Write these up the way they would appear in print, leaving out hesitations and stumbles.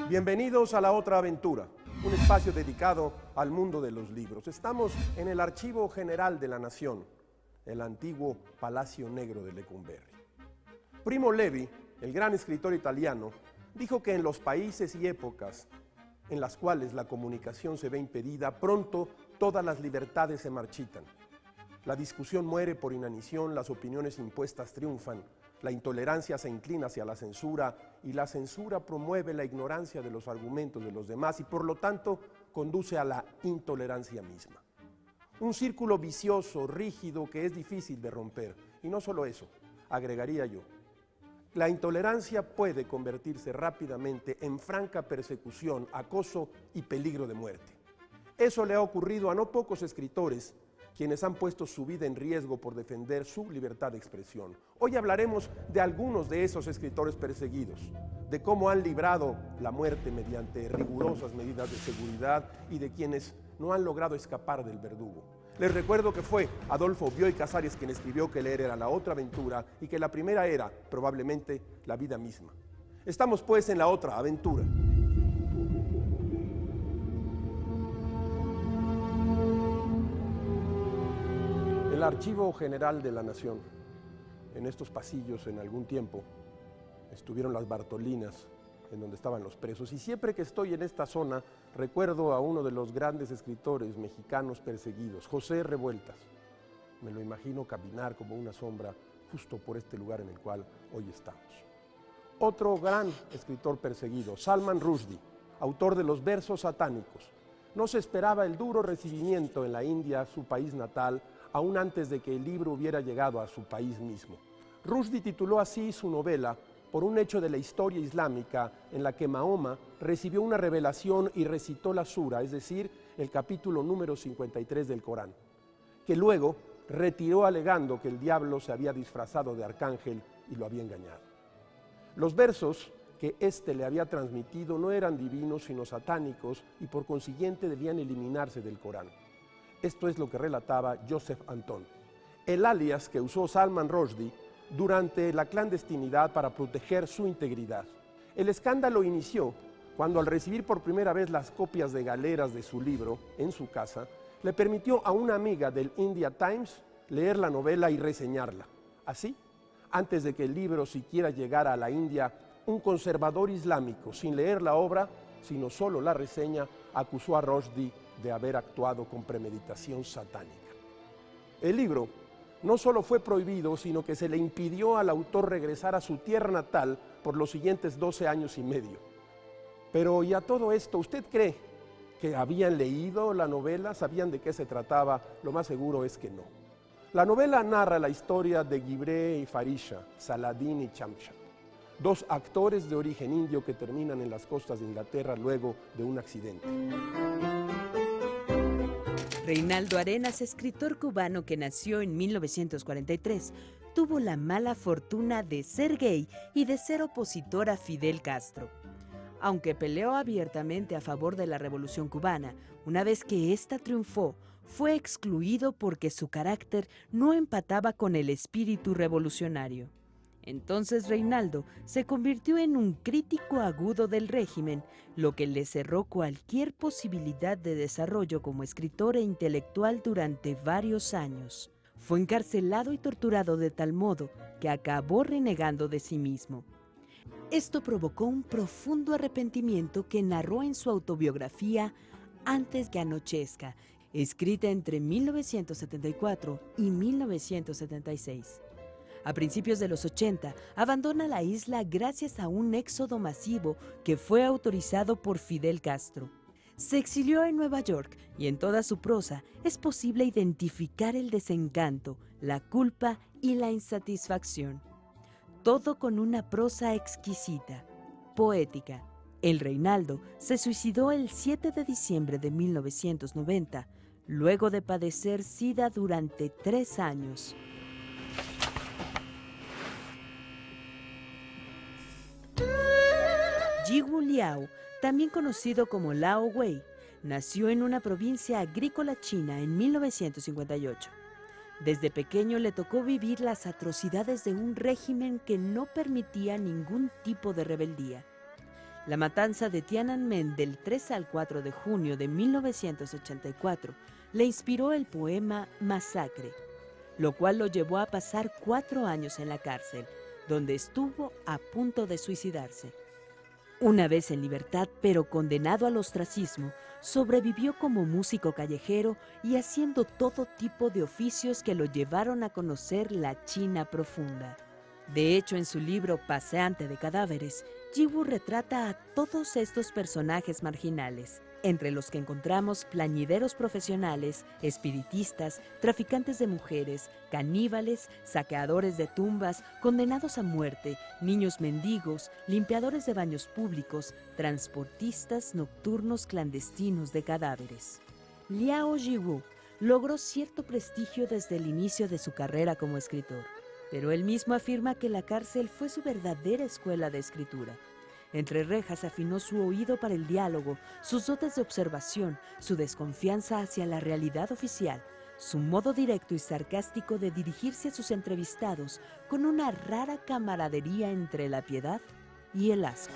Bienvenidos a La Otra Aventura, un espacio dedicado al mundo de los libros. Estamos en el Archivo General de la Nación, el antiguo Palacio Negro de Lecumberri. Primo Levi, el gran escritor italiano, dijo que en los países y épocas en las cuales la comunicación se ve impedida, pronto todas las libertades se marchitan. La discusión muere por inanición, las opiniones impuestas triunfan, la intolerancia se inclina hacia la censura y la censura promueve la ignorancia de los argumentos de los demás y por lo tanto conduce a la intolerancia misma. Un círculo vicioso, rígido, que es difícil de romper. Y no solo eso, agregaría yo, la intolerancia puede convertirse rápidamente en franca persecución, acoso y peligro de muerte. Eso le ha ocurrido a no pocos escritores quienes han puesto su vida en riesgo por defender su libertad de expresión. Hoy hablaremos de algunos de esos escritores perseguidos, de cómo han librado la muerte mediante rigurosas medidas de seguridad y de quienes no han logrado escapar del verdugo. Les recuerdo que fue Adolfo Bioy Casares quien escribió que leer era la otra aventura y que la primera era, probablemente, la vida misma. Estamos pues en la otra aventura. El Archivo General de la Nación. En estos pasillos, en algún tiempo, estuvieron las Bartolinas, en donde estaban los presos. Y siempre que estoy en esta zona, recuerdo a uno de los grandes escritores mexicanos perseguidos, José Revueltas. Me lo imagino caminar como una sombra justo por este lugar en el cual hoy estamos. Otro gran escritor perseguido, Salman Rushdie, autor de los versos satánicos. No se esperaba el duro recibimiento en la India, su país natal, aún antes de que el libro hubiera llegado a su país mismo. Rushdie tituló así su novela por un hecho de la historia islámica en la que Mahoma recibió una revelación y recitó la sura, es decir, el capítulo número 53 del Corán, que luego retiró alegando que el diablo se había disfrazado de arcángel y lo había engañado. Los versos que éste le había transmitido no eran divinos sino satánicos y por consiguiente debían eliminarse del Corán. Esto es lo que relataba Joseph Anton, el alias que usó Salman Rushdie durante la clandestinidad para proteger su integridad. El escándalo inició cuando, al recibir por primera vez las copias de galeras de su libro en su casa, le permitió a una amiga del India Times leer la novela y reseñarla. Así, antes de que el libro siquiera llegara a la India, un conservador islámico, sin leer la obra, sino solo la reseña, acusó a Rushdie de haber actuado con premeditación satánica. El libro no solo fue prohibido, sino que se le impidió al autor regresar a su tierra natal por los siguientes 12 años y medio. Pero, y a todo esto, ¿usted cree que habían leído la novela? ¿Sabían de qué se trataba? Lo más seguro es que no. La novela narra la historia de Gibré y Farisha, Saladín y Chamcha, dos actores de origen indio que terminan en las costas de Inglaterra luego de un accidente. Reinaldo Arenas, escritor cubano que nació en 1943, tuvo la mala fortuna de ser gay y de ser opositor a Fidel Castro. Aunque peleó abiertamente a favor de la Revolución cubana, una vez que ésta triunfó, fue excluido porque su carácter no empataba con el espíritu revolucionario. Entonces Reinaldo se convirtió en un crítico agudo del régimen, lo que le cerró cualquier posibilidad de desarrollo como escritor e intelectual durante varios años. Fue encarcelado y torturado de tal modo que acabó renegando de sí mismo. Esto provocó un profundo arrepentimiento que narró en su autobiografía Antes que anochezca, escrita entre 1974 y 1976. A principios de los 80, abandona la isla gracias a un éxodo masivo que fue autorizado por Fidel Castro. Se exilió en Nueva York y en toda su prosa es posible identificar el desencanto, la culpa y la insatisfacción. Todo con una prosa exquisita, poética. El Reinaldo se suicidó el 7 de diciembre de 1990, luego de padecer SIDA durante 3 años. Yiwu Liao, también conocido como Lao Wei, nació en una provincia agrícola china en 1958. Desde pequeño le tocó vivir las atrocidades de un régimen que no permitía ningún tipo de rebeldía. La matanza de Tiananmen del 3 al 4 de junio de 1984 le inspiró el poema Masacre, lo cual lo llevó a pasar 4 años en la cárcel, donde estuvo a punto de suicidarse. Una vez en libertad, pero condenado al ostracismo, sobrevivió como músico callejero y haciendo todo tipo de oficios que lo llevaron a conocer la China profunda. De hecho, en su libro Paseante de cadáveres, Yiwu retrata a todos estos personajes marginales, entre los que encontramos plañideros profesionales, espiritistas, traficantes de mujeres, caníbales, saqueadores de tumbas, condenados a muerte, niños mendigos, limpiadores de baños públicos, transportistas nocturnos clandestinos de cadáveres. Liao Yiwu logró cierto prestigio desde el inicio de su carrera como escritor, pero él mismo afirma que la cárcel fue su verdadera escuela de escritura. Entre rejas afinó su oído para el diálogo, sus dotes de observación, su desconfianza hacia la realidad oficial, su modo directo y sarcástico de dirigirse a sus entrevistados con una rara camaradería entre la piedad y el asco.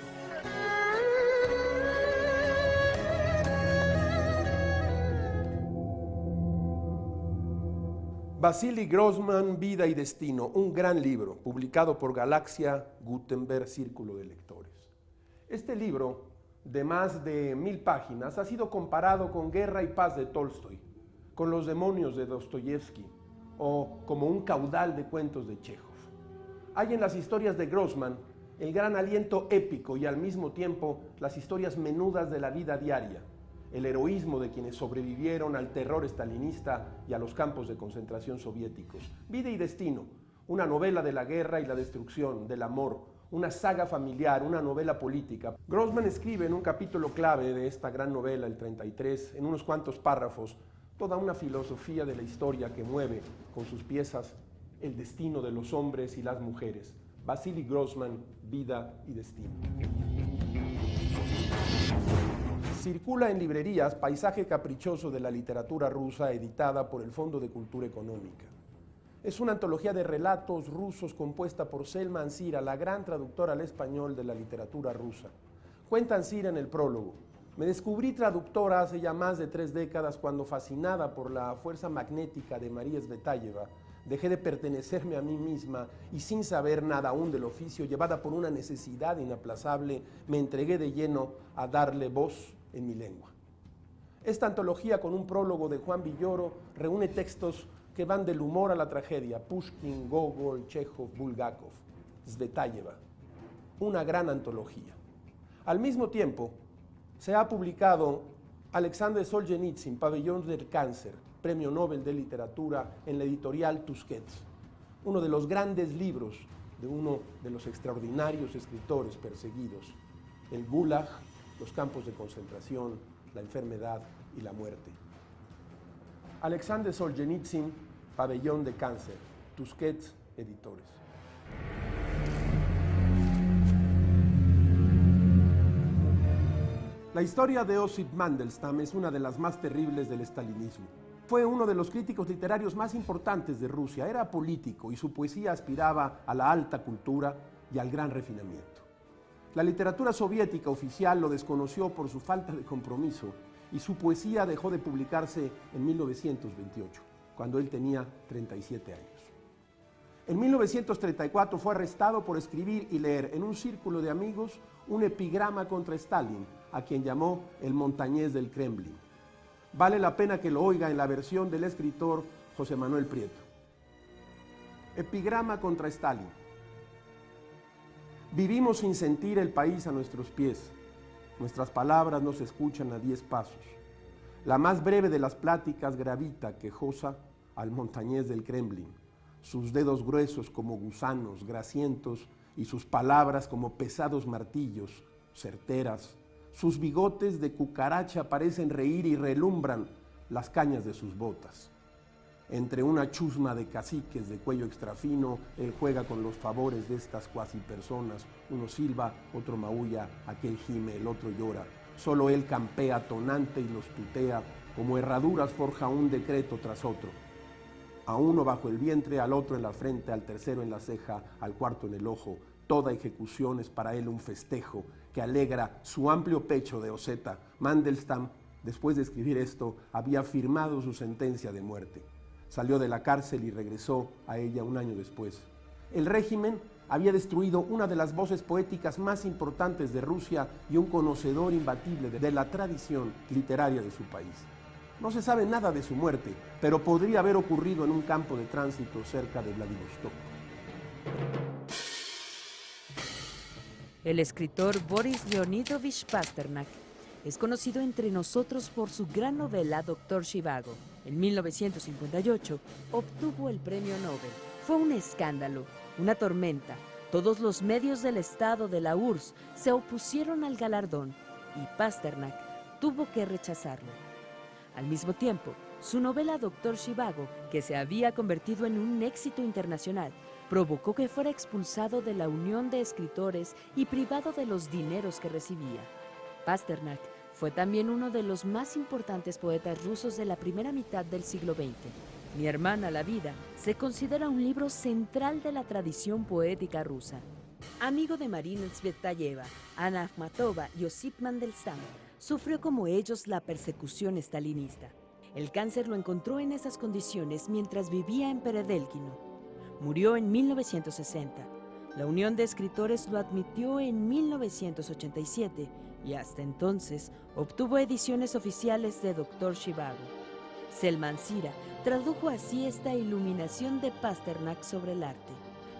Vasily Grossman, Vida y Destino, un gran libro, publicado por Galaxia Gutenberg, Círculo de Lectores. Este libro, de más de 1000 páginas, ha sido comparado con Guerra y Paz de Tolstoy, con Los demonios de Dostoyevsky o como un caudal de cuentos de Chekhov. Hay en las historias de Grossman el gran aliento épico y al mismo tiempo las historias menudas de la vida diaria, el heroísmo de quienes sobrevivieron al terror estalinista y a los campos de concentración soviéticos. Vida y Destino, una novela de la guerra y la destrucción, del amor, una saga familiar, una novela política. Grossman escribe en un capítulo clave de esta gran novela, el 33, en unos cuantos párrafos, toda una filosofía de la historia que mueve con sus piezas el destino de los hombres y las mujeres. Vasily Grossman, Vida y Destino. Circula en librerías Paisaje caprichoso de la literatura rusa, editada por el Fondo de Cultura Económica. Es una antología de relatos rusos compuesta por Selma Ansira, la gran traductora al español de la literatura rusa. Cuenta Ansira en el prólogo: me descubrí traductora hace ya más de 3 décadas cuando, fascinada por la fuerza magnética de María Tsvetáyeva, dejé de pertenecerme a mí misma y, sin saber nada aún del oficio, llevada por una necesidad inaplazable, me entregué de lleno a darle voz en mi lengua. Esta antología, con un prólogo de Juan Villoro, reúne textos que van del humor a la tragedia: Pushkin, Gogol, Chekhov, Bulgakov, Tsvetáyeva. Una gran antología. Al mismo tiempo, se ha publicado Alexander Solzhenitsyn, Pabellón del Cáncer, Premio Nobel de Literatura, en la editorial Tusquets, uno de los grandes libros de uno de los extraordinarios escritores perseguidos: el Gulag, los campos de concentración, la enfermedad y la muerte. Alexander Solzhenitsyn, Pabellón de Cáncer, Tusquets Editores. La historia de Osip Mandelstam es una de las más terribles del estalinismo. Fue uno de los críticos literarios más importantes de Rusia, era político y su poesía aspiraba a la alta cultura y al gran refinamiento. La literatura soviética oficial lo desconoció por su falta de compromiso y su poesía dejó de publicarse en 1928, cuando él tenía 37 años. En 1934 fue arrestado por escribir y leer en un círculo de amigos un epigrama contra Stalin, a quien llamó el montañés del Kremlin. Vale la pena que lo oiga en la versión del escritor José Manuel Prieto. Epigrama contra Stalin. Vivimos sin sentir el país a nuestros pies. Nuestras palabras no se escuchan a 10 pasos. La más breve de las pláticas gravita, quejosa, al montañés del Kremlin. Sus dedos gruesos como gusanos grasientos y sus palabras como pesados martillos, certeras. Sus bigotes de cucaracha parecen reír y relumbran las cañas de sus botas. Entre una chusma de caciques de cuello extrafino, él juega con los favores de estas cuasi personas. Uno silba, otro maulla, aquel gime, el otro llora. Solo él campea tonante y los tutea, como herraduras forja un decreto tras otro. a uno bajo el vientre, al otro en la frente, al tercero en la ceja, al cuarto en el ojo. Toda ejecución es para él un festejo que alegra su amplio pecho de oseta. Mandelstam, después de escribir esto, había firmado su sentencia de muerte. Salió de la cárcel y regresó a ella un año después. El régimen había destruido una de las voces poéticas más importantes de Rusia y un conocedor imbatible de la tradición literaria de su país. No se sabe nada de su muerte, pero podría haber ocurrido en un campo de tránsito cerca de Vladivostok. El escritor Boris Leonidovich Pasternak es conocido entre nosotros por su gran novela Doctor Zhivago. En 1958 obtuvo el premio Nobel. Fue un escándalo, una tormenta. Todos los medios del estado de la URSS se opusieron al galardón y Pasternak tuvo que rechazarlo. Al mismo tiempo, su novela Doctor Zhivago, que se había convertido en un éxito internacional, provocó que fuera expulsado de la Unión de Escritores y privado de los dineros que recibía. Pasternak fue también uno de los más importantes poetas rusos de la primera mitad del siglo XX. Mi hermana, la vida, se considera un libro central de la tradición poética rusa. Amigo de Marina Tsvetaeva, Anna Akhmatova y Osip Mandelstam, sufrió como ellos la persecución stalinista. El cáncer lo encontró en esas condiciones mientras vivía en Peredelkino. Murió en 1960. La Unión de Escritores lo admitió en 1987 y hasta entonces obtuvo ediciones oficiales de Doctor Zhivago. Selman Sira tradujo así esta iluminación de Pasternak sobre el arte.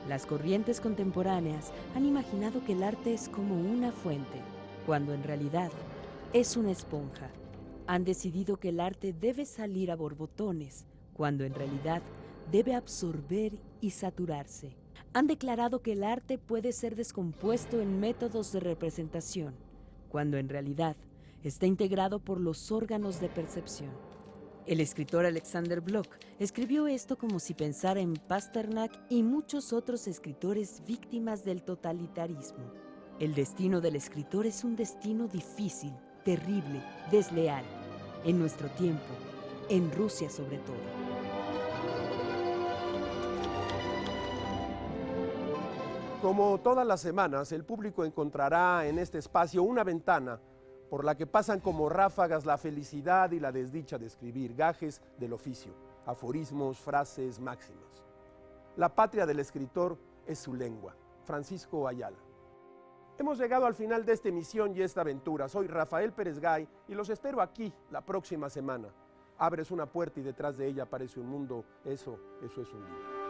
Las corrientes contemporáneas han imaginado que el arte es como una fuente, cuando en realidad es una esponja. Han decidido que el arte debe salir a borbotones, cuando en realidad debe absorber y saturarse. Han declarado que el arte puede ser descompuesto en métodos de representación, cuando en realidad está integrado por los órganos de percepción. El escritor Alexander Blok escribió esto como si pensara en Pasternak y muchos otros escritores víctimas del totalitarismo. El destino del escritor es un destino difícil, terrible, desleal, en nuestro tiempo, en Rusia sobre todo. Como todas las semanas, el público encontrará en este espacio una ventana por la que pasan como ráfagas la felicidad y la desdicha de escribir, gajes del oficio, aforismos, frases, máximas. La patria del escritor es su lengua. Francisco Ayala. Hemos llegado al final de esta emisión y esta aventura. Soy Rafael Pérez Gay y los espero aquí la próxima semana. Abres una puerta y detrás de ella aparece un mundo. Eso es un libro.